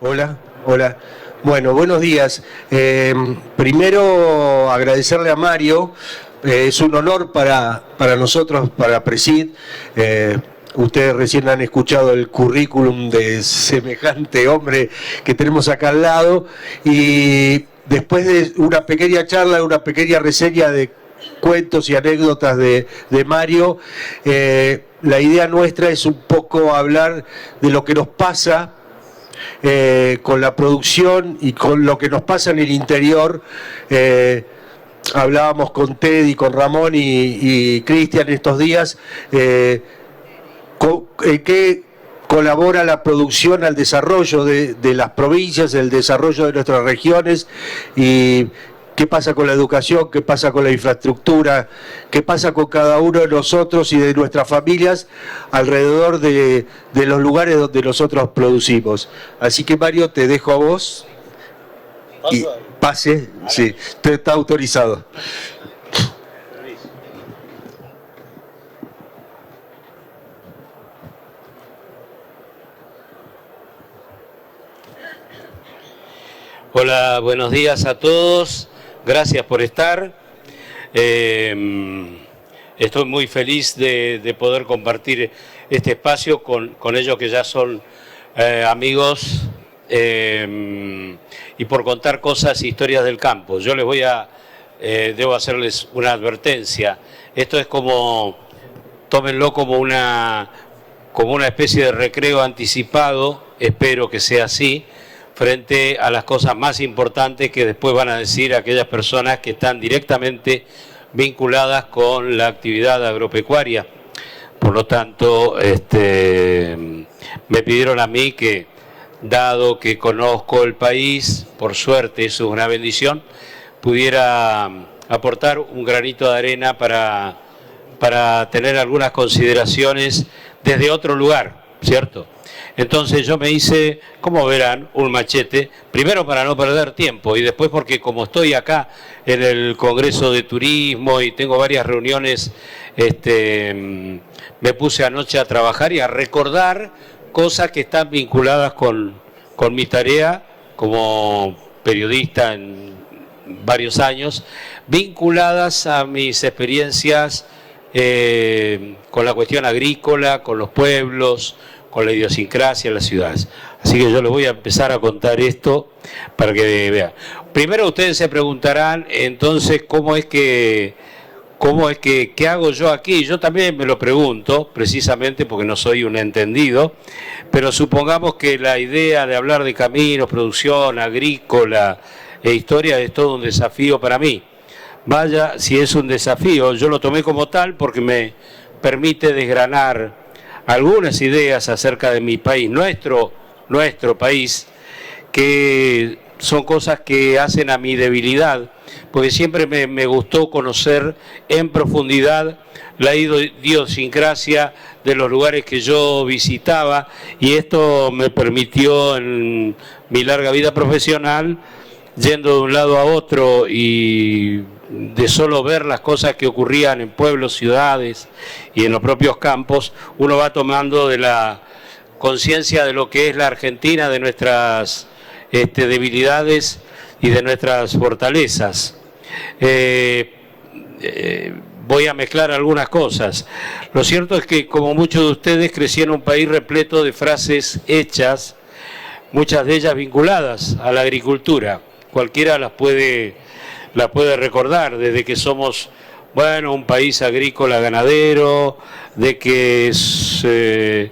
Hola, hola. Bueno, buenos días. Primero agradecerle a Mario. Es un honor para nosotros, para Presid. Ustedes recién han escuchado el currículum de semejante hombre que tenemos acá al lado. Y después de una pequeña charla, una pequeña reseña de cuentos y anécdotas de Mario, la idea nuestra es un poco hablar de lo que nos pasa con la producción y con lo que nos pasa en el interior. Hablábamos con Ted y con Ramón y Cristian estos días, que colabora la producción al desarrollo de las provincias, el desarrollo de nuestras regiones, y qué pasa con la educación, qué pasa con la infraestructura, qué pasa con cada uno de nosotros y de nuestras familias alrededor de los lugares donde nosotros producimos. Así que, Mario, te dejo a vos. Y pase, sí, está autorizado. Hola, buenos días a todos. Gracias por estar. Estoy muy feliz de poder compartir este espacio con ellos que ya son amigos y por contar cosas, historias del campo. Yo les debo hacerles una advertencia. Esto es tómenlo como una especie de recreo anticipado, espero que sea así, frente a las cosas más importantes que después van a decir aquellas personas que están directamente vinculadas con la actividad agropecuaria. Por lo tanto, me pidieron a mí que, dado que conozco el país, por suerte, eso es una bendición, pudiera aportar un granito de arena para tener algunas consideraciones desde otro lugar, ¿cierto? Entonces yo me hice, como verán, un machete, primero para no perder tiempo y después porque como estoy acá en el Congreso de Turismo y tengo varias reuniones, me puse anoche a trabajar y a recordar cosas que están vinculadas con mi tarea como periodista en varios años, vinculadas a mis experiencias con la cuestión agrícola, con los pueblos, con la idiosincrasia de las ciudades. Así que yo les voy a empezar a contar esto para que vean. Primero ustedes se preguntarán, entonces, ¿qué hago yo aquí? Yo también me lo pregunto, precisamente porque no soy un entendido, pero supongamos que la idea de hablar de caminos, producción agrícola e historia es todo un desafío para mí. Vaya, si es un desafío, yo lo tomé como tal porque me permite desgranar algunas ideas acerca de mi país, nuestro país, que son cosas que hacen a mi debilidad, porque siempre me gustó conocer en profundidad la idiosincrasia de los lugares que yo visitaba, y esto me permitió en mi larga vida profesional, yendo de un lado a otro y de solo ver las cosas que ocurrían en pueblos, ciudades y en los propios campos, uno va tomando de la conciencia de lo que es la Argentina, de nuestras debilidades y de nuestras fortalezas. Voy a mezclar algunas cosas. Lo cierto es que, como muchos de ustedes, crecí en un país repleto de frases hechas, muchas de ellas vinculadas a la agricultura. Cualquiera las puede recordar, desde que somos, un país agrícola ganadero, de que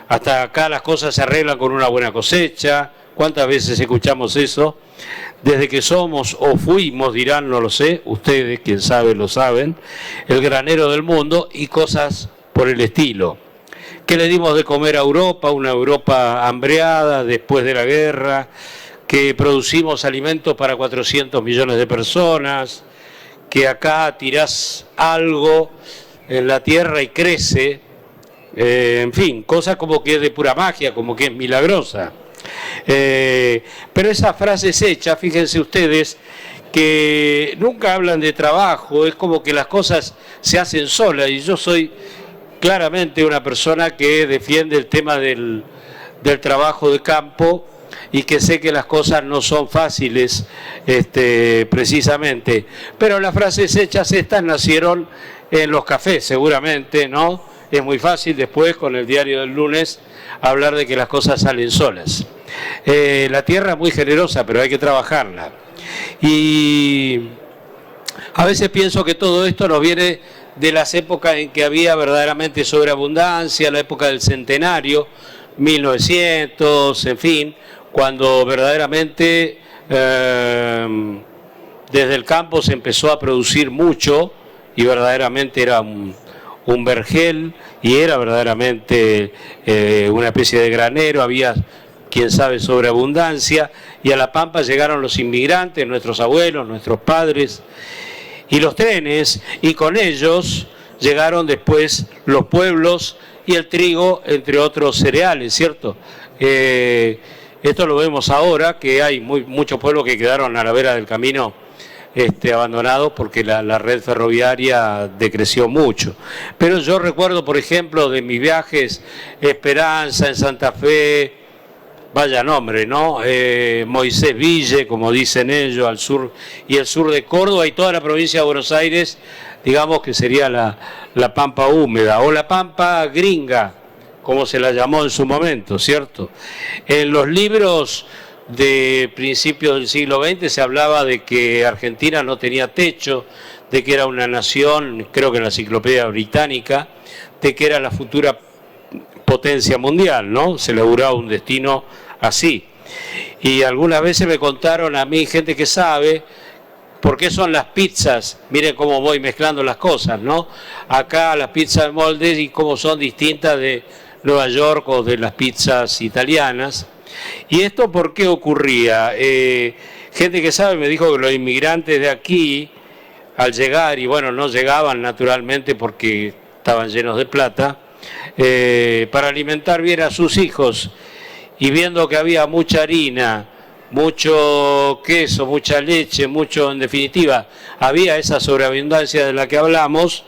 hasta acá las cosas se arreglan con una buena cosecha. ¿Cuántas veces escuchamos eso? Desde que somos o fuimos, dirán, no lo sé, ustedes, quien sabe, lo saben, el granero del mundo y cosas por el estilo. ¿Qué le dimos de comer a Europa? Una Europa hambreada después de la guerra, que producimos alimentos para 400 millones de personas, que acá tirás algo en la tierra y crece, en fin, cosas como que es de pura magia, como que es milagrosa. Pero esas frases hechas, fíjense ustedes, que nunca hablan de trabajo, es como que las cosas se hacen solas, y yo soy claramente una persona que defiende el tema del del trabajo de campo y que sé que las cosas no son fáciles precisamente. Pero las frases hechas estas nacieron en los cafés seguramente, ¿no? Es muy fácil después con el diario del lunes hablar de que las cosas salen solas. La tierra es muy generosa, pero hay que trabajarla. Y a veces pienso que todo esto nos viene de las épocas en que había verdaderamente sobreabundancia, la época del centenario, 1900, en fin, cuando verdaderamente desde el campo se empezó a producir mucho y verdaderamente era un vergel y era verdaderamente una especie de granero, había, quién sabe, sobreabundancia, y a La Pampa llegaron los inmigrantes, nuestros abuelos, nuestros padres, y los trenes, y con ellos llegaron después los pueblos y el trigo, entre otros cereales, ¿cierto? Esto lo vemos ahora, que hay muchos pueblos que quedaron a la vera del camino abandonados porque la red ferroviaria decreció mucho. Pero yo recuerdo, por ejemplo, de mis viajes, Esperanza, en Santa Fe, vaya nombre, ¿no? Moisés Ville, como dicen ellos, al sur, y el sur de Córdoba y toda la provincia de Buenos Aires, digamos que sería la Pampa húmeda o la Pampa gringa, como se la llamó en su momento, ¿cierto? En los libros de principios del siglo XX se hablaba de que Argentina no tenía techo, de que era una nación, creo que en la Enciclopedia Británica, de que era la futura potencia mundial, ¿no? Se le auguraba un destino así. Y algunas veces me contaron a mí, gente que sabe, por qué son las pizzas, miren cómo voy mezclando las cosas, ¿no? Acá las pizzas de moldes y cómo son distintas de Nueva York o de las pizzas italianas. ¿Y esto por qué ocurría? Gente que sabe me dijo que los inmigrantes de aquí, al llegar, y bueno, no llegaban naturalmente porque estaban llenos de plata, para alimentar bien a sus hijos, y viendo que había mucha harina, mucho queso, mucha leche, mucho, en definitiva, había esa sobreabundancia de la que hablamos,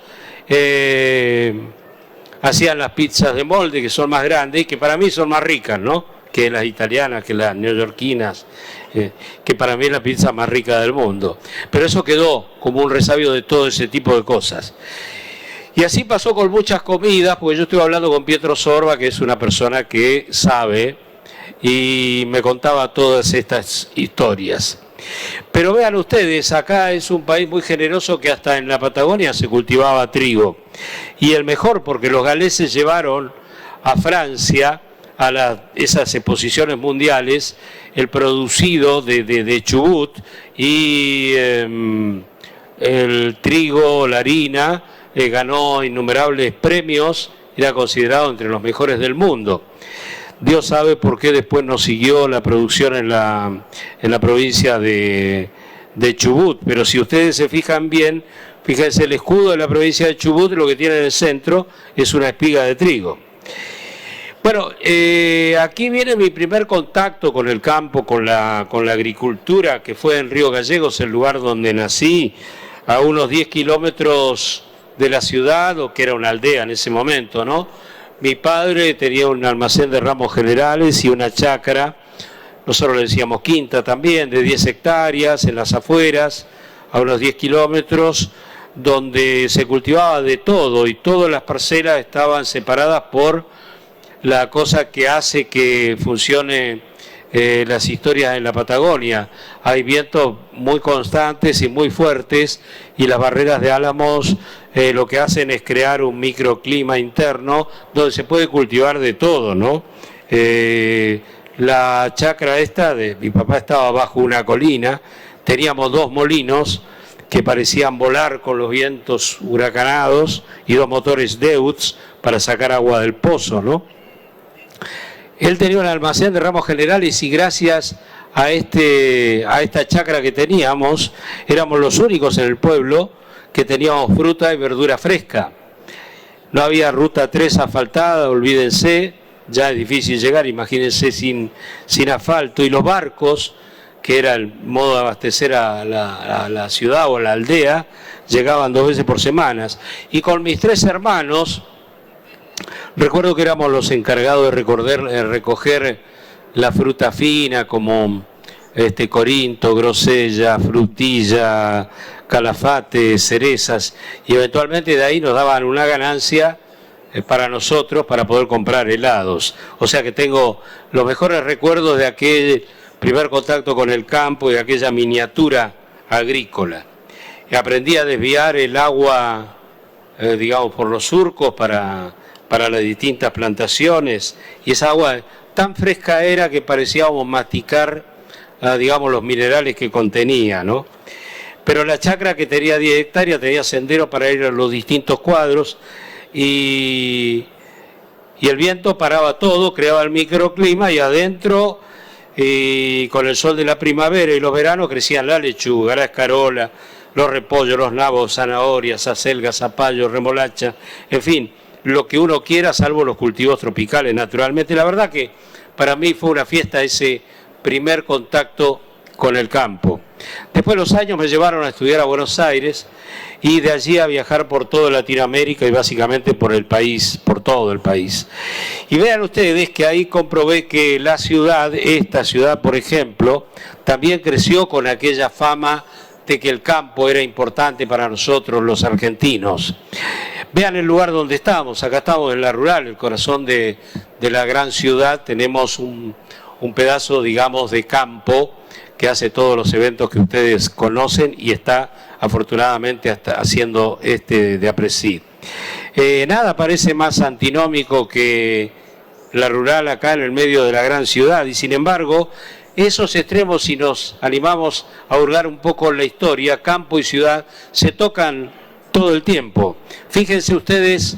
hacían las pizzas de molde, que son más grandes y que para mí son más ricas, ¿no?, que las italianas, que las neoyorquinas, que para mí es la pizza más rica del mundo. Pero eso quedó como un resabio de todo ese tipo de cosas. Y así pasó con muchas comidas, porque yo estuve hablando con Pietro Sorba, que es una persona que sabe, y me contaba todas estas historias. Pero vean ustedes, acá es un país muy generoso que hasta en la Patagonia se cultivaba trigo. Y el mejor, porque los galeses llevaron a Francia, a esas exposiciones mundiales, el producido de Chubut y el trigo, la harina, ganó innumerables premios, era considerado entre los mejores del mundo. Dios sabe por qué después no siguió la producción en la provincia de Chubut, pero si ustedes se fijan bien, fíjense, el escudo de la provincia de Chubut, lo que tiene en el centro es una espiga de trigo. Bueno, aquí viene mi primer contacto con el campo, con la agricultura, que fue en Río Gallegos, el lugar donde nací, a unos 10 kilómetros de la ciudad, o que era una aldea en ese momento, ¿no? Mi padre tenía un almacén de ramos generales y una chacra, nosotros le decíamos quinta también, de 10 hectáreas en las afueras, a unos 10 kilómetros, donde se cultivaba de todo y todas las parcelas estaban separadas por la cosa que hace que funcione las historias en la Patagonia. Hay vientos muy constantes y muy fuertes y las barreras de álamos lo que hacen es crear un microclima interno donde se puede cultivar de todo, ¿no? La chacra esta de mi papá estaba bajo una colina, teníamos 2 molinos que parecían volar con los vientos huracanados y 2 motores Deutz para sacar agua del pozo, ¿no? Él tenía un almacén de ramos generales y gracias a esta chacra que teníamos, éramos los únicos en el pueblo que teníamos fruta y verdura fresca. No había ruta 3 asfaltada, olvídense, ya es difícil llegar, imagínense sin asfalto. Y los barcos, que era el modo de abastecer a la ciudad o a la aldea, llegaban 2 veces por semana. Y con mis 3 hermanos Recuerdo que éramos los encargados de recoger la fruta fina como corinto, grosella, frutilla, calafate, cerezas, y eventualmente de ahí nos daban una ganancia para nosotros para poder comprar helados. O sea que tengo los mejores recuerdos de aquel primer contacto con el campo y de aquella miniatura agrícola. Y aprendí a desviar el agua, digamos, por los surcos para las distintas plantaciones, y esa agua tan fresca era que parecíamos masticar, digamos, los minerales que contenía, ¿no? Pero la chacra, que tenía 10 hectáreas, tenía sendero para ir a los distintos cuadros, y el viento paraba todo, creaba el microclima, y adentro, con el sol de la primavera y los veranos, crecían la lechuga, la escarola, los repollos, los nabos, zanahorias, acelgas, zapallo, remolacha, en fin, lo que uno quiera, salvo los cultivos tropicales, naturalmente. La verdad que para mí fue una fiesta ese primer contacto con el campo. Después los años me llevaron a estudiar a Buenos Aires, y de allí a viajar por toda Latinoamérica y básicamente por el país, por todo el país. Y vean ustedes que ahí comprobé que la ciudad, esta ciudad por ejemplo, también creció con aquella fama de que el campo era importante para nosotros los argentinos. Vean el lugar donde estamos, acá estamos en La Rural, el corazón de la gran ciudad. Tenemos un pedazo, digamos, de campo que hace todos los eventos que ustedes conocen, y está afortunadamente hasta haciendo de APRESID. Nada parece más antinómico que La Rural acá en el medio de la gran ciudad, y sin embargo esos extremos, si nos animamos a hurgar un poco en la historia, campo y ciudad se tocan todo el tiempo. Fíjense ustedes,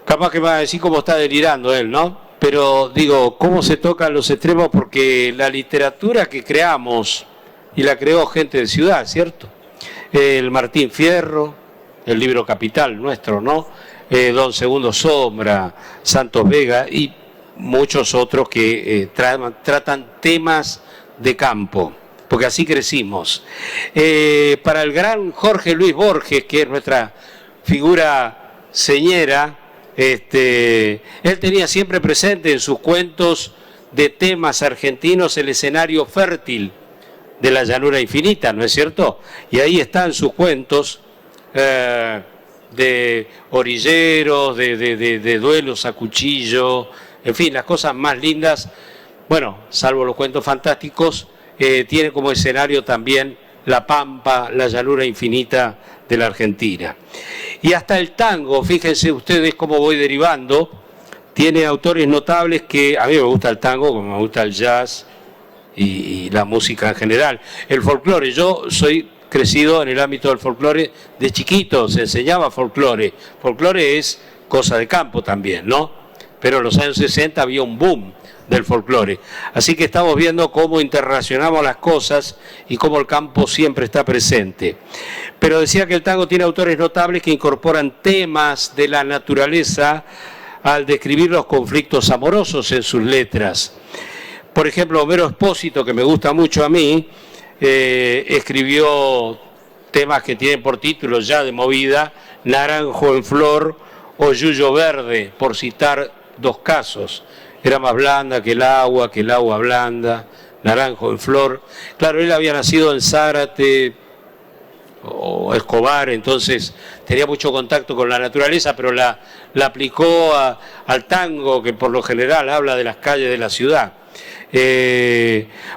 capaz que me va a decir cómo está delirando él, ¿no? Pero digo, cómo se tocan los extremos, porque la literatura que creamos, y la creó gente de ciudad, ¿cierto? El Martín Fierro, el libro Capital nuestro, ¿no? Don Segundo Sombra, Santos Vega y muchos otros que tratan temas de campo, porque así crecimos. Para el gran Jorge Luis Borges, que es nuestra figura señera, él tenía siempre presente en sus cuentos de temas argentinos el escenario fértil de la llanura infinita, ¿no es cierto? Y ahí están sus cuentos de orilleros, de duelos a cuchillo, en fin, las cosas más lindas. Bueno, salvo los cuentos fantásticos, tiene como escenario también la pampa, la llanura infinita de la Argentina. Y hasta el tango, fíjense ustedes cómo voy derivando, tiene autores notables que a mí me gusta el tango, como me gusta el jazz y la música en general. El folclore, yo soy crecido en el ámbito del folclore, de chiquito se enseñaba folclore. Folclore es cosa de campo también, ¿no? Pero en los años 60 había un boom del folclore. Así que estamos viendo cómo interrelacionamos las cosas y cómo el campo siempre está presente. Pero decía que el tango tiene autores notables que incorporan temas de la naturaleza al describir los conflictos amorosos en sus letras. Por ejemplo, Homero Expósito, que me gusta mucho a mí, escribió temas que tienen por título ya de movida, Naranjo en Flor o Yuyo Verde, por citar dos casos. Era más blanda que el agua blanda, Naranjo en Flor. Claro, él había nacido en Zárate o Escobar, entonces tenía mucho contacto con la naturaleza, pero la aplicó al tango, que por lo general habla de las calles de la ciudad.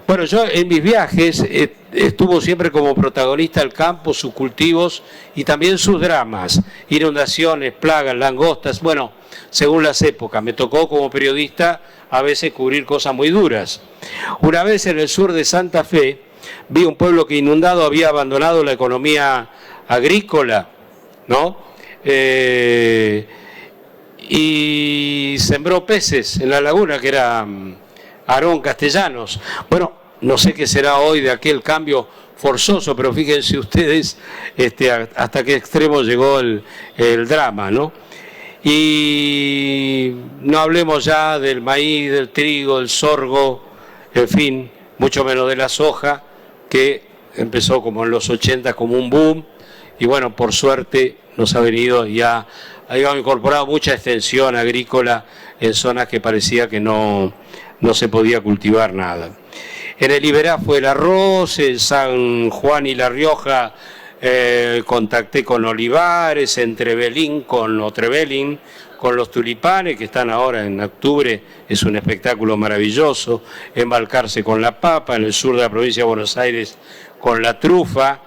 Bueno, yo en mis viajes estuvo siempre como protagonista el campo, sus cultivos y también sus dramas, inundaciones, plagas, langostas, bueno, según las épocas. Me tocó como periodista a veces cubrir cosas muy duras. Una vez en el sur de Santa Fe vi un pueblo que inundado había abandonado la economía agrícola, ¿no? Y sembró peces en la laguna, que era Aarón Castellanos. Bueno, no sé qué será hoy de aquel cambio forzoso, pero fíjense ustedes hasta qué extremo llegó el drama, ¿no? Y no hablemos ya del maíz, del trigo, del sorgo, en fin, mucho menos de la soja, que empezó como en los 80 como un boom, y bueno, por suerte nos ha venido ya habíamos incorporado mucha extensión agrícola en zonas que parecía que no se podía cultivar nada. En el Iberá fue el arroz, en San Juan y La Rioja contacté con olivares, en Trevelin con los tulipanes que están ahora en octubre, es un espectáculo maravilloso, en Balcarce con la papa, en el sur de la provincia de Buenos Aires con la trufa,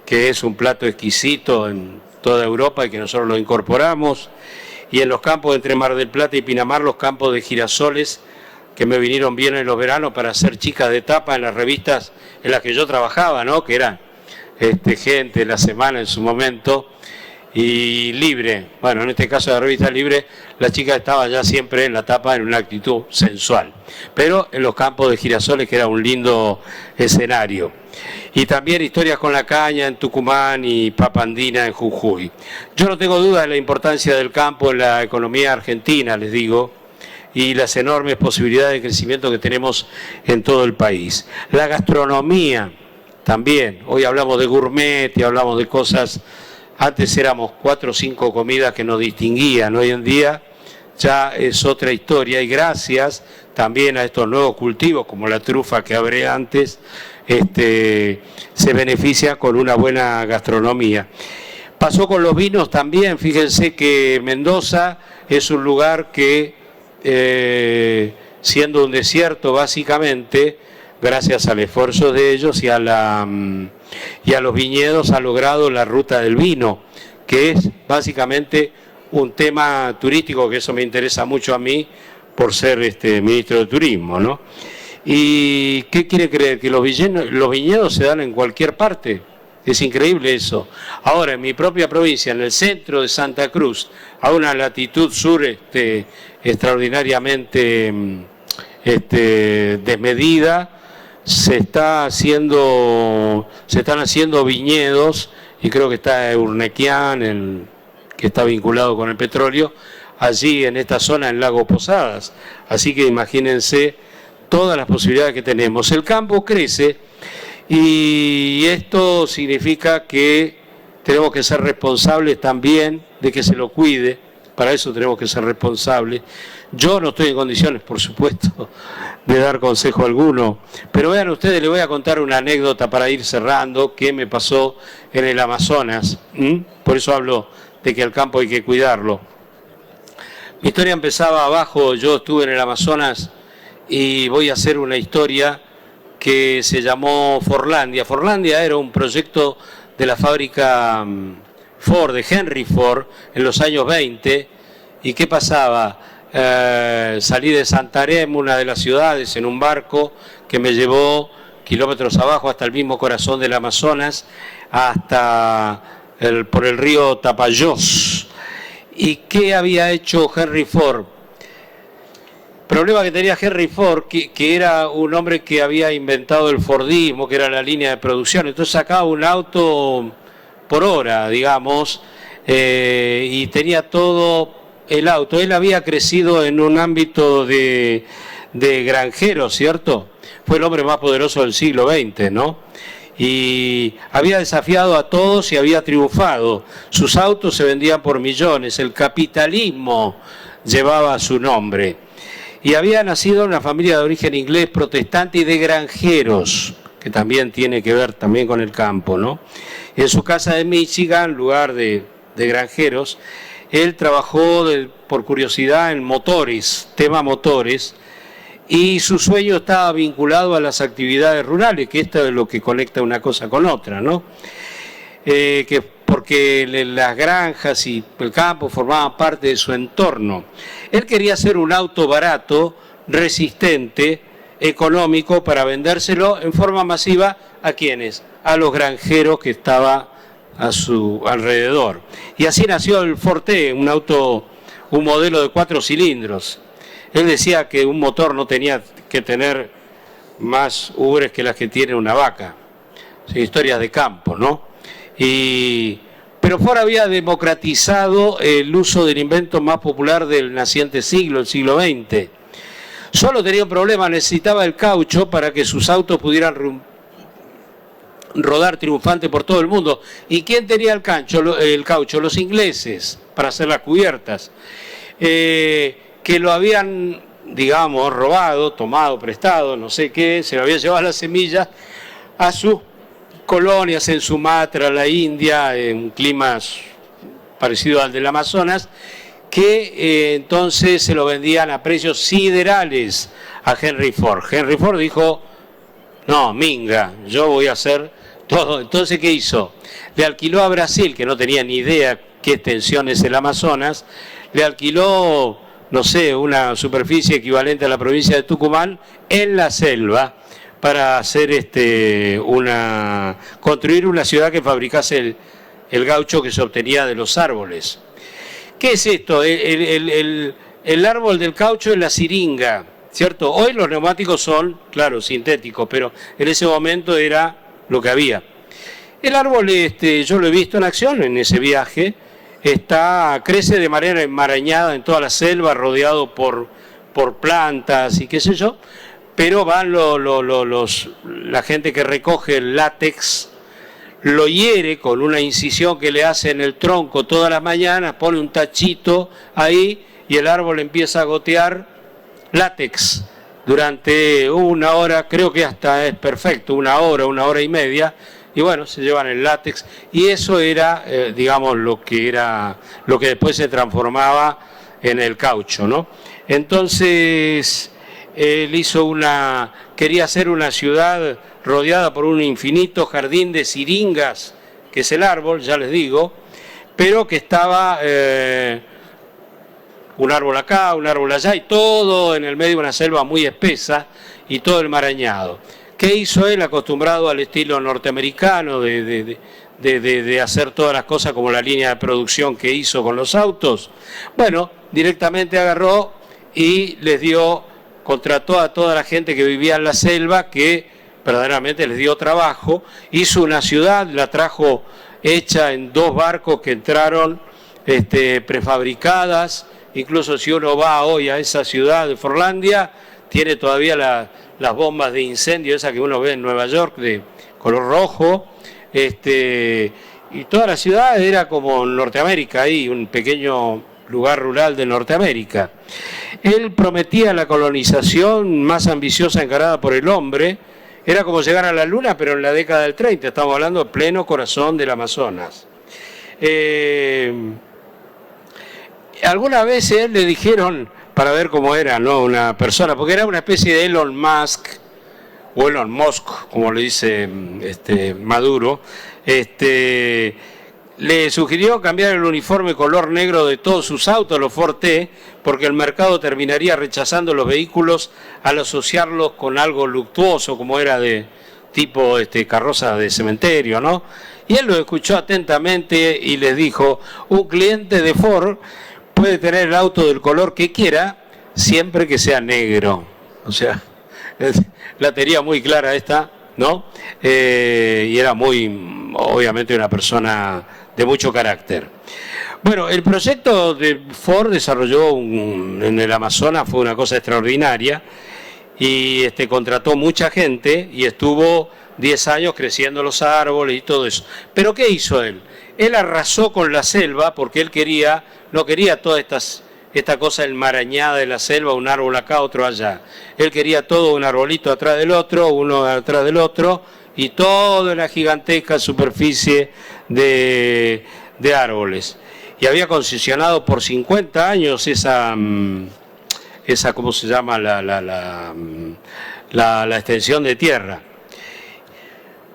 que es un plato exquisito en toda Europa y que nosotros lo incorporamos, y en los campos entre Mar del Plata y Pinamar, los campos de girasoles, que me vinieron bien en los veranos para hacer chicas de tapa en las revistas en las que yo trabajaba, ¿no? Que eran Gente, La Semana en su momento, y Libre. Bueno, en este caso de la revista Libre, las chicas estaban ya siempre en la tapa en una actitud sensual, pero en los campos de girasoles, que era un lindo escenario. Y también Historias con la Caña en Tucumán y Papandina en Jujuy. Yo no tengo duda de la importancia del campo en la economía argentina, les digo, y las enormes posibilidades de crecimiento que tenemos en todo el país. La gastronomía también, hoy hablamos de gourmet y hablamos de cosas, antes éramos 4 o 5 comidas que nos distinguían, hoy en día ya es otra historia, y gracias también a estos nuevos cultivos como la trufa que hablé antes, se beneficia con una buena gastronomía. Pasó con los vinos también, fíjense que Mendoza es un lugar que, siendo un desierto básicamente, gracias al esfuerzo de ellos y a los viñedos, ha logrado la ruta del vino, que es básicamente un tema turístico, que eso me interesa mucho a mí por ser ministro de Turismo, ¿no? ¿Y qué quiere creer? Que los viñedos se dan en cualquier parte. Es increíble eso. Ahora, en mi propia provincia, en el centro de Santa Cruz, a una latitud sur extraordinariamente desmedida, se están haciendo viñedos, y creo que está Urnequian, que está vinculado con el petróleo, allí en esta zona, en Lago Posadas. Así que imagínense todas las posibilidades que tenemos. El campo crece, y esto significa que tenemos que ser responsables también de que se lo cuide. Para eso tenemos que ser responsables. Yo no estoy en condiciones, por supuesto, de dar consejo alguno, pero vean ustedes, les voy a contar una anécdota para ir cerrando que me pasó en el Amazonas. Por eso hablo de que al campo hay que cuidarlo. Mi historia empezaba abajo, yo estuve en el Amazonas, y voy a hacer una historia que se llamó Forlandia. Forlandia era un proyecto de la fábrica Ford, de Henry Ford, en los años 20. ¿Y qué pasaba? Salí de Santarém, una de las ciudades, en un barco que me llevó kilómetros abajo hasta el mismo corazón del Amazonas, por el río Tapajós. ¿Y qué había hecho Henry Ford? Problema que tenía Henry Ford, que era un hombre que había inventado el Fordismo, que era la línea de producción. Entonces sacaba un auto por hora, digamos, y tenía todo el auto. Él había crecido en un ámbito de granjero, ¿cierto? Fue el hombre más poderoso del siglo XX, ¿no? Y había desafiado a todos y había triunfado. Sus autos se vendían por millones. El capitalismo llevaba su nombre. Y había nacido en una familia de origen inglés protestante y de granjeros, que también tiene que ver también con el campo, ¿no? En su casa de Michigan, lugar de granjeros, él trabajó por curiosidad en motores, tema motores, y su sueño estaba vinculado a las actividades rurales, que esto es lo que conecta una cosa con otra, ¿no? Porque las granjas y el campo formaban parte de su entorno. Él quería hacer un auto barato, resistente, económico, para vendérselo en forma masiva ¿a quiénes? A los granjeros que estaban a su alrededor. Y así nació el Forte, un modelo de 4 cilindros. Él decía que un motor no tenía que tener más ubres que las que tiene una vaca. Son historias de campo, ¿no? Pero Ford había democratizado el uso del invento más popular del naciente siglo, el siglo XX. Solo tenía un problema, necesitaba el caucho para que sus autos pudieran rodar triunfante por todo el mundo. ¿Y quién tenía el caucho? Los ingleses, para hacer las cubiertas, que lo habían, digamos, robado, tomado, prestado, no sé qué, se lo habían llevado las semillas a sus colonias en Sumatra, la India, en climas parecidos al del Amazonas, que entonces se lo vendían a precios siderales a Henry Ford. Henry Ford dijo, no, minga, yo voy a hacer todo. Entonces, ¿qué hizo? Le alquiló a Brasil, que no tenía ni idea qué extensión es el Amazonas, le alquiló, no sé, una superficie equivalente a la provincia de Tucumán en la selva para hacer construir una ciudad que fabricase el gaucho que se obtenía de los árboles. ¿Qué es esto? El árbol del caucho es la siringa, ¿cierto? Hoy los neumáticos son, claro, sintéticos, pero en ese momento era lo que había. El árbol, yo lo he visto en acción en ese viaje, crece de manera enmarañada en toda la selva, rodeado por plantas y qué sé yo, pero van la gente que recoge el látex, lo hiere con una incisión que le hace en el tronco todas las mañanas, pone un tachito ahí y el árbol empieza a gotear látex durante una hora, creo que hasta es perfecto, una hora y media, y bueno, se llevan el látex, y eso era, digamos, lo que después se transformaba en el caucho, ¿no? Entonces, él quería hacer una ciudad rodeada por un infinito jardín de siringas, que es el árbol, ya les digo, pero que estaba un árbol acá, un árbol allá, y todo en el medio de una selva muy espesa, y todo enmarañado. ¿Qué hizo él? Acostumbrado al estilo norteamericano de hacer todas las cosas como la línea de producción que hizo con los autos. Bueno, directamente agarró y contrató a toda la gente que vivía en la selva, que verdaderamente les dio trabajo, hizo una ciudad, la trajo hecha en 2 barcos que entraron prefabricadas. Incluso si uno va hoy a esa ciudad de Forlandia, tiene todavía las bombas de incendio, esas que uno ve en Nueva York, de color rojo, y toda la ciudad era como Norteamérica, ahí, un pequeño lugar rural de Norteamérica. Él prometía la colonización más ambiciosa encarada por el hombre, era como llegar a la luna, pero en la década del 30, estamos hablando de pleno corazón del Amazonas. Alguna vez él le dijeron, para ver cómo era, ¿no?, una persona, porque era una especie de Elon Musk, o Elon Musk, como le dice Maduro, le sugirió cambiar el uniforme color negro de todos sus autos, los Ford T, porque el mercado terminaría rechazando los vehículos al asociarlos con algo luctuoso, como era de tipo carroza de cementerio, ¿no? Y él lo escuchó atentamente y les dijo, un cliente de Ford puede tener el auto del color que quiera, siempre que sea negro. O sea, la tenía muy clara esta, ¿no? Y era obviamente una persona de mucho carácter. Bueno, el proyecto de Ford desarrolló en el Amazonas, fue una cosa extraordinaria, y contrató mucha gente y estuvo 10 años creciendo los árboles y todo eso. Pero ¿qué hizo él? Él arrasó con la selva porque él no quería toda esta cosa enmarañada de la selva, un árbol acá, otro allá. Él quería todo un arbolito atrás del otro, uno atrás del otro, y toda una gigantesca superficie de árboles. Y había concesionado por 50 años esa ¿cómo se llama? La extensión de tierra.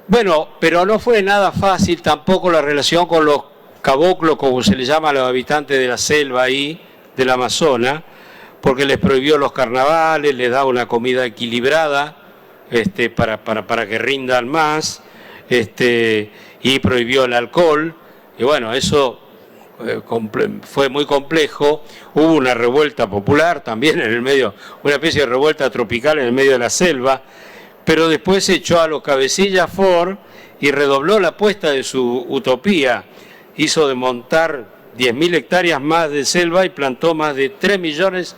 Bueno, pero no fue nada fácil tampoco la relación con los caboclos, como se les llama a los habitantes de la selva ahí, del Amazonas, porque les prohibió los carnavales, les daba una comida equilibrada para que rindan más, y prohibió el alcohol, y bueno, eso fue muy complejo. Hubo una revuelta popular también en el medio, una especie de revuelta tropical en el medio de la selva, pero después se echó a los cabecillas Ford y redobló la apuesta de su utopía, hizo desmontar 10.000 hectáreas más de selva y plantó más de 3 millones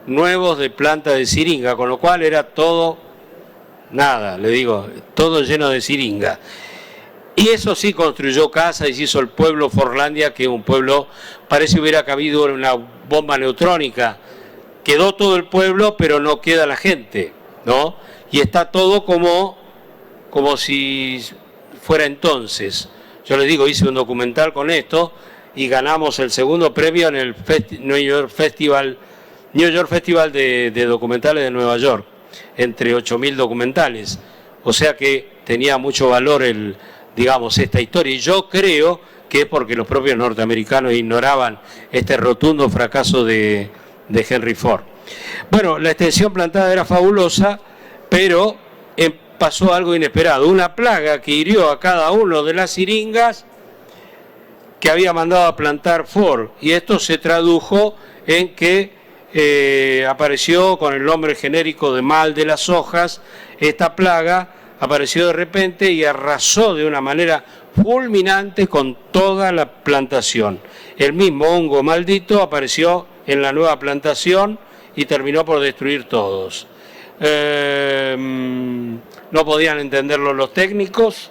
nuevos de plantas de siringa, con lo cual era todo, nada, le digo, todo lleno de siringa. Y eso sí, construyó casas y hizo el pueblo Forlandia, que es un pueblo, parece que hubiera cabido una bomba neutrónica. Quedó todo el pueblo, pero no queda la gente, ¿no? Y está todo como si fuera entonces. Yo les digo, hice un documental con esto y ganamos el segundo premio en el New York Festival de documentales de Nueva York, entre 8.000 documentales. O sea que tenía mucho valor esta historia. Y yo creo que es porque los propios norteamericanos ignoraban este rotundo fracaso de Henry Ford. Bueno, la extensión plantada era fabulosa, pero pasó algo inesperado. Una plaga que hirió a cada uno de las siringas que había mandado a plantar Ford. Y esto se tradujo en que apareció con el nombre genérico de mal de las hojas. Esta plaga apareció de repente y arrasó de una manera fulminante con toda la plantación. El mismo hongo maldito apareció en la nueva plantación y terminó por destruir todos. No podían entenderlo los técnicos.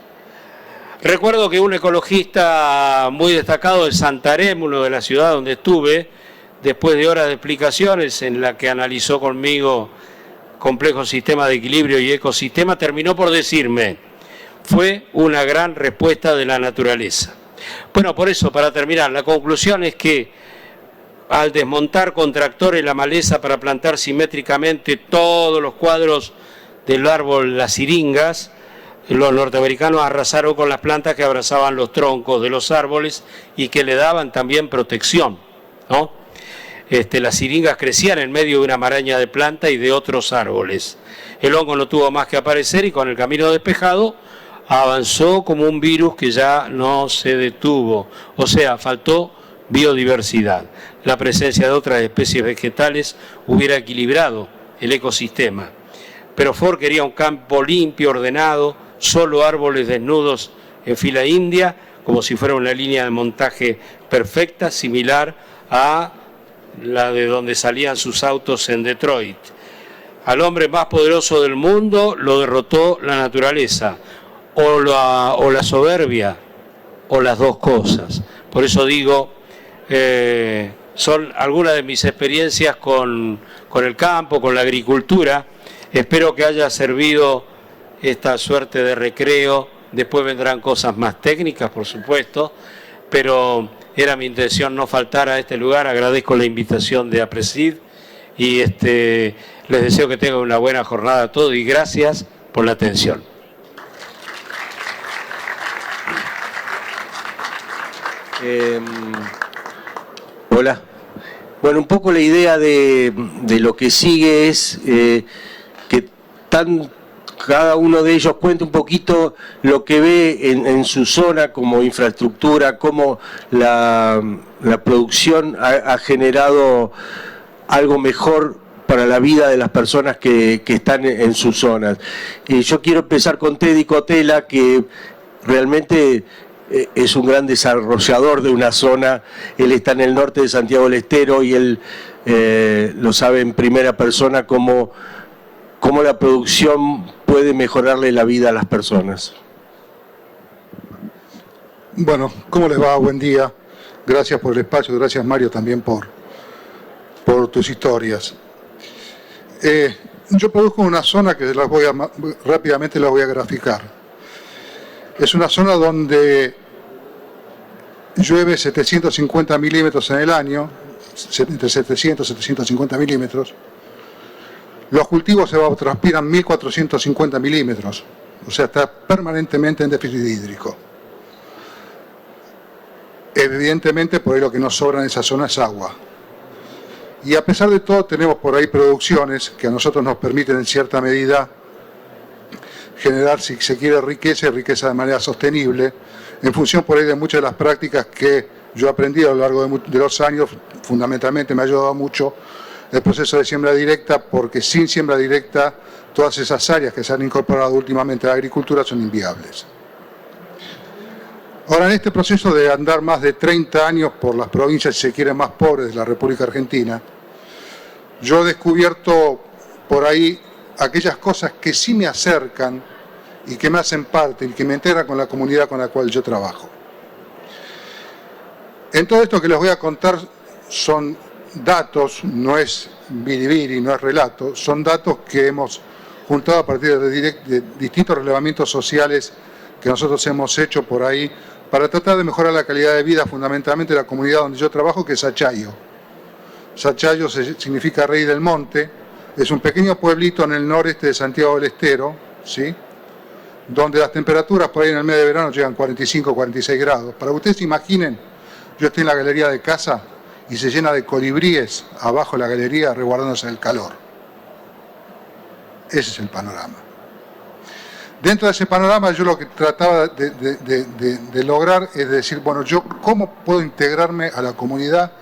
Recuerdo que un ecologista muy destacado de Santarém, de la ciudad donde estuve, después de horas de explicaciones en la que analizó conmigo complejo sistema de equilibrio y ecosistema, terminó por decirme: fue una gran respuesta de la naturaleza. Bueno, por eso, para terminar, la conclusión es que al desmontar con tractores la maleza para plantar simétricamente todos los cuadros del árbol, las siringas, los norteamericanos arrasaron con las plantas que abrazaban los troncos de los árboles y que le daban también protección, ¿no? Las siringas crecían en medio de una maraña de plantas y de otros árboles. El hongo no tuvo más que aparecer y con el camino despejado avanzó como un virus que ya no se detuvo. O sea, faltó biodiversidad. La presencia de otras especies vegetales hubiera equilibrado el ecosistema. Pero Ford quería un campo limpio, ordenado, solo árboles desnudos en fila india, como si fuera una línea de montaje perfecta, similar a la de donde salían sus autos en Detroit. Al hombre más poderoso del mundo lo derrotó la naturaleza, o la soberbia, o las dos cosas. Por eso digo, son algunas de mis experiencias con el campo, con la agricultura. Espero que haya servido esta suerte de recreo. Después vendrán cosas más técnicas, por supuesto, pero era mi intención no faltar a este lugar. Agradezco la invitación de APRESID y les deseo que tengan una buena jornada a todos y gracias por la atención. Hola. Bueno, un poco la idea de lo que sigue es que cada uno de ellos cuente un poquito lo que ve en su zona como infraestructura, cómo la producción ha generado algo mejor para la vida de las personas que están en sus zonas. Yo quiero empezar con Teddy Cotela, que realmente es un gran desarrollador de una zona. Él está en el norte de Santiago del Estero y él lo sabe en primera persona cómo la producción puede mejorarle la vida a las personas. Bueno, ¿cómo les va? Buen día. Gracias por el espacio, gracias Mario también por tus historias. Yo produzco una zona que rápidamente las voy a graficar. Es una zona donde llueve 750 milímetros en el año, entre 700 y 750 milímetros. Los cultivos se evapotranspiran 1450 milímetros, o sea, está permanentemente en déficit hídrico. Evidentemente, por ahí lo que nos sobra en esa zona es agua. Y a pesar de todo, tenemos por ahí producciones que a nosotros nos permiten en cierta medida generar, si se quiere, riqueza y riqueza de manera sostenible, en función por ahí de muchas de las prácticas que yo aprendí a lo largo de los años. Fundamentalmente me ha ayudado mucho el proceso de siembra directa, porque sin siembra directa todas esas áreas que se han incorporado últimamente a la agricultura son inviables. Ahora, en este proceso de andar más de 30 años por las provincias, si se quiere, más pobres de la República Argentina, yo he descubierto por ahí aquellas cosas que sí me acercan y que me hacen parte y que me integran con la comunidad con la cual yo trabajo. En todo esto que les voy a contar son datos, no es biribiri, no es relato, son datos que hemos juntado a partir de distintos relevamientos sociales que nosotros hemos hecho por ahí para tratar de mejorar la calidad de vida fundamentalmente de la comunidad donde yo trabajo, que es Sachayo. Sachayo significa Rey del Monte, es un pequeño pueblito en el noreste de Santiago del Estero, ¿sí?, donde las temperaturas por ahí en el mes de verano llegan a 45, 46 grados. Para que ustedes se imaginen, yo estoy en la galería de casa y se llena de colibríes abajo de la galería resguardándose del calor. Ese es el panorama. Dentro de ese panorama yo lo que trataba de lograr es decir, bueno, yo cómo puedo integrarme a la comunidad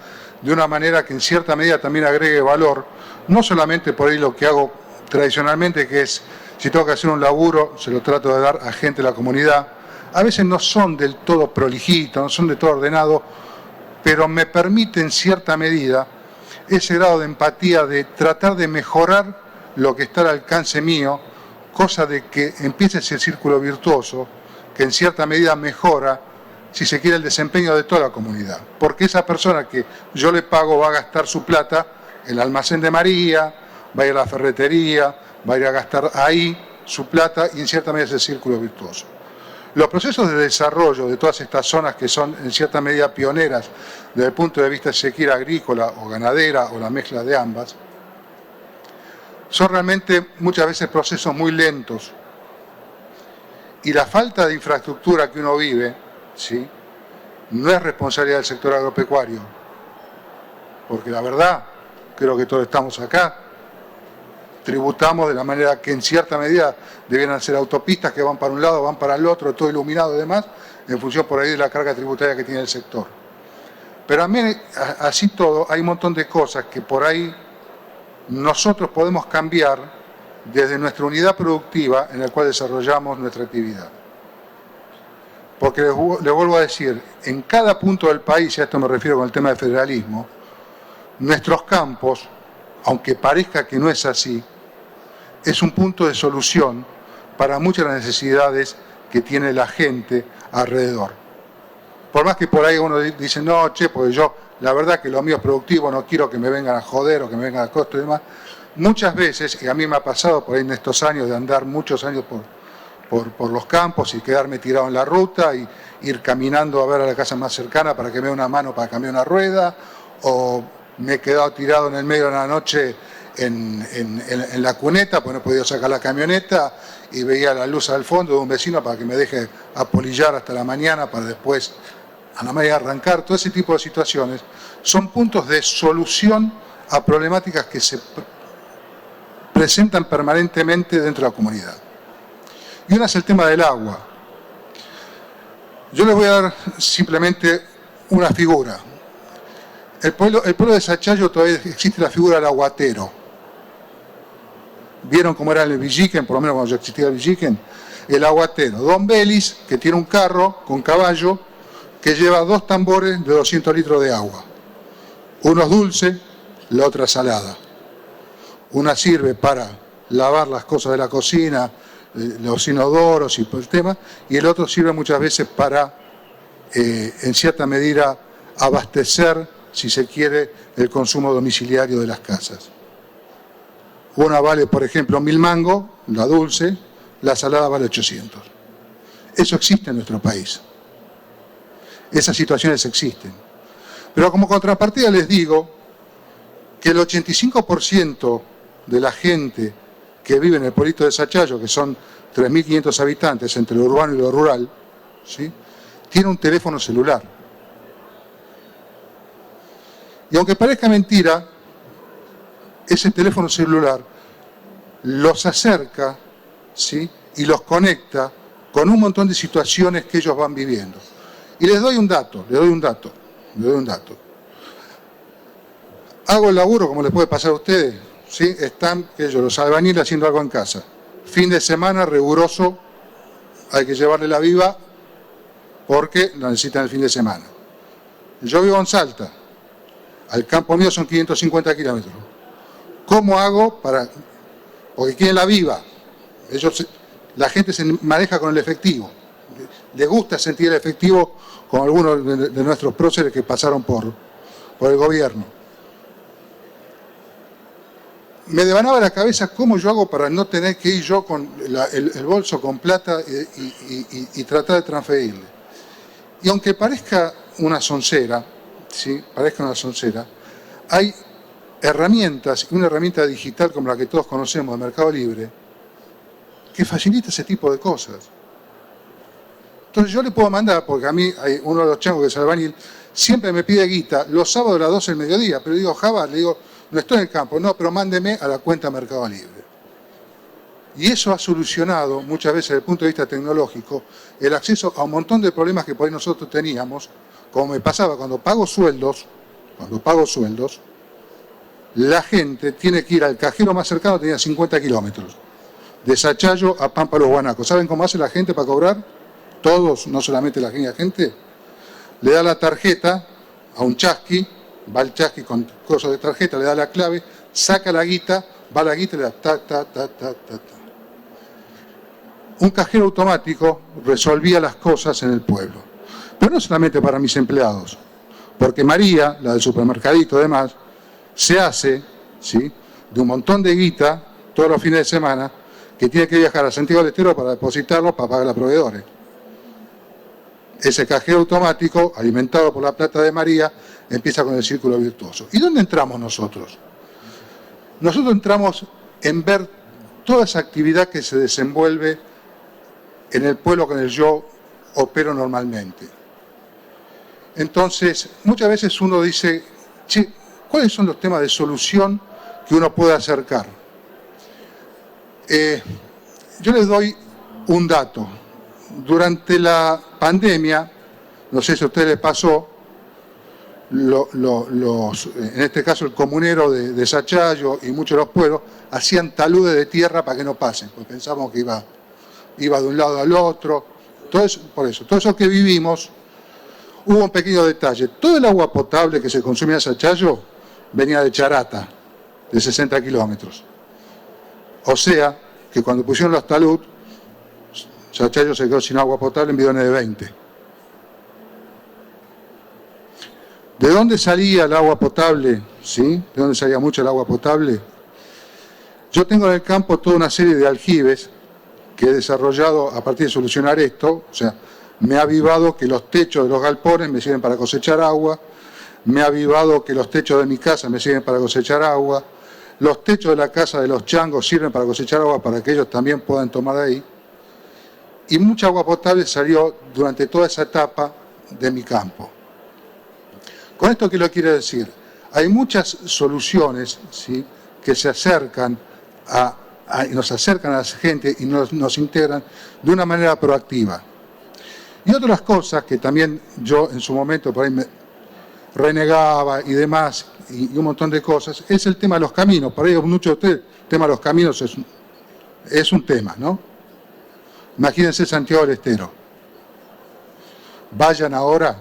de una manera que en cierta medida también agregue valor, no solamente por ahí lo que hago tradicionalmente, que es, si tengo que hacer un laburo, se lo trato de dar a gente de la comunidad. A veces no son del todo prolijitos, no son del todo ordenados, pero me permite en cierta medida ese grado de empatía de tratar de mejorar lo que está al alcance mío, cosa de que empiece ese círculo virtuoso que en cierta medida mejora, si se quiere, el desempeño de toda la comunidad. Porque esa persona que yo le pago va a gastar su plata en el almacén de María, va a ir a la ferretería, va a ir a gastar ahí su plata y en cierta medida ese círculo virtuoso. Los procesos de desarrollo de todas estas zonas que son en cierta medida pioneras desde el punto de vista, si se quiere, agrícola o ganadera o la mezcla de ambas, son realmente muchas veces procesos muy lentos. Y la falta de infraestructura que uno vive, ¿sí?, no es responsabilidad del sector agropecuario, porque la verdad, creo que todos estamos acá, tributamos de la manera que en cierta medida debieran ser autopistas que van para un lado, van para el otro, todo iluminado y demás, en función por ahí de la carga tributaria que tiene el sector. Pero a mí, así todo, hay un montón de cosas que por ahí nosotros podemos cambiar desde nuestra unidad productiva en la cual desarrollamos nuestra actividad. Porque les vuelvo a decir, en cada punto del país, y a esto me refiero con el tema del federalismo, nuestros campos, aunque parezca que no es así, es un punto de solución para muchas de las necesidades que tiene la gente alrededor. Por más que por ahí uno dice, no, che, porque yo, la verdad que lo mío es productivo, no quiero que me vengan a joder o que me vengan a costo y demás. Muchas veces, y a mí me ha pasado por ahí en estos años de andar muchos años por los campos y quedarme tirado en la ruta y ir caminando a ver a la casa más cercana para que me dé una mano para cambiar una rueda, o me he quedado tirado en el medio de la noche en la cuneta, porque no he podido sacar la camioneta y veía la luz al fondo de un vecino para que me deje apolillar hasta la mañana para después a la mañana arrancar. Todo ese tipo de situaciones son puntos de solución a problemáticas que se presentan permanentemente dentro de la comunidad. Y una es el tema del agua. Yo les voy a dar simplemente una figura. El pueblo de Sachayo todavía existe la figura del aguatero. ¿Vieron cómo era el Villiquen? Por lo menos cuando ya existía el Villiquen. El aguatero. Don Belis, que tiene un carro con caballo, que lleva 2 tambores de 200 litros de agua. Uno es dulce, la otra salada. Una sirve para lavar las cosas de la cocina, los inodoros y el tema, y el otro sirve muchas veces para, en cierta medida, abastecer, si se quiere, el consumo domiciliario de las casas. Una vale, por ejemplo, 1000 mangos, la dulce, la salada vale 800. Eso existe en nuestro país. Esas situaciones existen. Pero como contrapartida les digo que el 85% de la gente que vive en el pueblito de Sachayo, que son 3.500 habitantes entre lo urbano y lo rural, ¿sí?, tiene un teléfono celular. Y aunque parezca mentira, ese teléfono celular los acerca, ¿sí?, y los conecta con un montón de situaciones que ellos van viviendo. Y les doy un dato. Hago el laburo, como les puede pasar a ustedes, ¿sí? Están ellos, los albañiles, haciendo algo en casa. Fin de semana, riguroso, hay que llevarle la viva porque la necesitan el fin de semana. Yo vivo en Salta, al campo mío son 550 kilómetros. ¿Cómo hago para...? Porque quieren la viva. Ellos la gente se maneja con el efectivo. Les gusta sentir el efectivo, como algunos de nuestros próceres que pasaron por el gobierno. Me devanaba la cabeza cómo yo hago para no tener que ir yo con el bolso con plata y tratar de transferirle. Y aunque parezca una soncera, ¿sí? Parezca una soncera, hay herramientas, una herramienta digital como la que todos conocemos de Mercado Libre, que facilita ese tipo de cosas. Entonces yo le puedo mandar, porque a mí hay uno de los changos que es albañil, siempre me pide guita los sábados a las 12 del mediodía, pero digo, Java, le digo, no estoy en el campo, no, pero mándeme a la cuenta Mercado Libre. Y eso ha solucionado muchas veces desde el punto de vista tecnológico el acceso a un montón de problemas que por ahí nosotros teníamos, como me pasaba cuando pago sueldos, la gente tiene que ir al cajero más cercano, tenía 50 kilómetros, de Sachayo a Pampa Los Guanacos. ¿Saben cómo hace la gente para cobrar? Todos, no solamente la gente, le da la tarjeta a un chasqui, va el chasqui con cosas de tarjeta, le da la clave, saca la guita, va la guita y le da ta. Un cajero automático resolvía las cosas en el pueblo. Pero no solamente para mis empleados, porque María, la del supermercadito además, se hace, ¿sí?, de un montón de guita todos los fines de semana que tiene que viajar a Santiago del Estero para depositarlos para pagar a los proveedores. Ese cajero automático, alimentado por la plata de María, empieza con el círculo virtuoso. ¿Y dónde entramos nosotros? Nosotros entramos en ver toda esa actividad que se desenvuelve en el pueblo con el yo opero normalmente. Entonces, muchas veces uno dice, che, ¿cuáles son los temas de solución que uno puede acercar? Yo les doy un dato. Durante la pandemia, no sé si a ustedes les pasó, en este caso el comunero de Sachayo y muchos de los pueblos hacían taludes de tierra para que no pasen, porque pensábamos que iba de un lado al otro. Todo eso que vivimos, hubo un pequeño detalle. Todo el agua potable que se consumía en Sachayo venía de Charata, de 60 kilómetros. O sea, que cuando pusieron los talud, Sachayo se quedó sin agua potable en bidones de 20. ¿De dónde salía el agua potable? ¿Sí? ¿De dónde salía mucho el agua potable? Yo tengo en el campo toda una serie de aljibes que he desarrollado a partir de solucionar esto. O sea, me ha avivado que los techos de los galpones me sirven para cosechar agua, me ha avivado que los techos de mi casa me sirven para cosechar agua, los techos de la casa de los changos sirven para cosechar agua para que ellos también puedan tomar de ahí. Y mucha agua potable salió durante toda esa etapa de mi campo. ¿Con esto qué lo quiero decir? Hay muchas soluciones, ¿sí?, que se acercan nos acercan a la gente y nos integran de una manera proactiva. Y otras cosas que también yo en su momento por ahí me renegaba y demás, y un montón de cosas, es el tema de los caminos. Por ahí muchos de ustedes, el tema de los caminos es un tema, ¿no? Imagínense Santiago del Estero. Vayan ahora,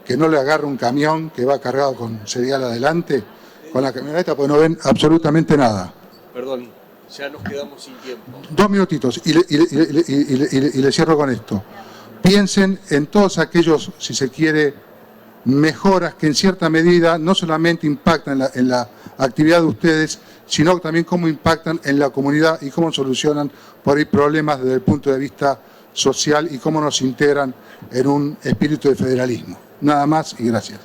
que no le agarre un camión que va cargado con cereal adelante, con la camioneta, porque no ven absolutamente nada. Perdón, ya nos quedamos sin tiempo. 2 minutitos y le cierro con esto. Piensen en todos aquellos, si se quiere, mejoras que en cierta medida no solamente impactan en la actividad de ustedes, sino también cómo impactan en la comunidad y cómo solucionan por ahí problemas desde el punto de vista social y cómo nos integran en un espíritu de federalismo. Nada más y gracias.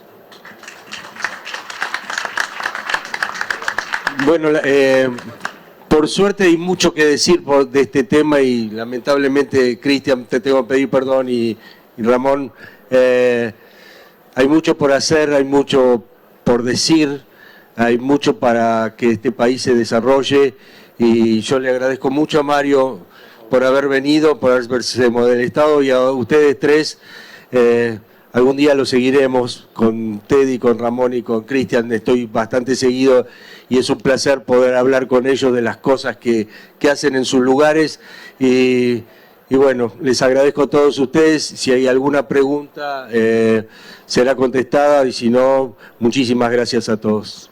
Bueno, por suerte hay mucho que decir de este tema y lamentablemente, Cristian, te tengo que pedir perdón y Ramón, hay mucho por hacer, hay mucho por decir, hay mucho para que este país se desarrolle y yo le agradezco mucho a Mario por haber venido, por haberse modelado y a ustedes tres. Algún día lo seguiremos con Teddy, con Ramón y con Cristian, estoy bastante seguido y es un placer poder hablar con ellos de las cosas que hacen en sus lugares y bueno, les agradezco a todos ustedes, si hay alguna pregunta será contestada y si no, muchísimas gracias a todos.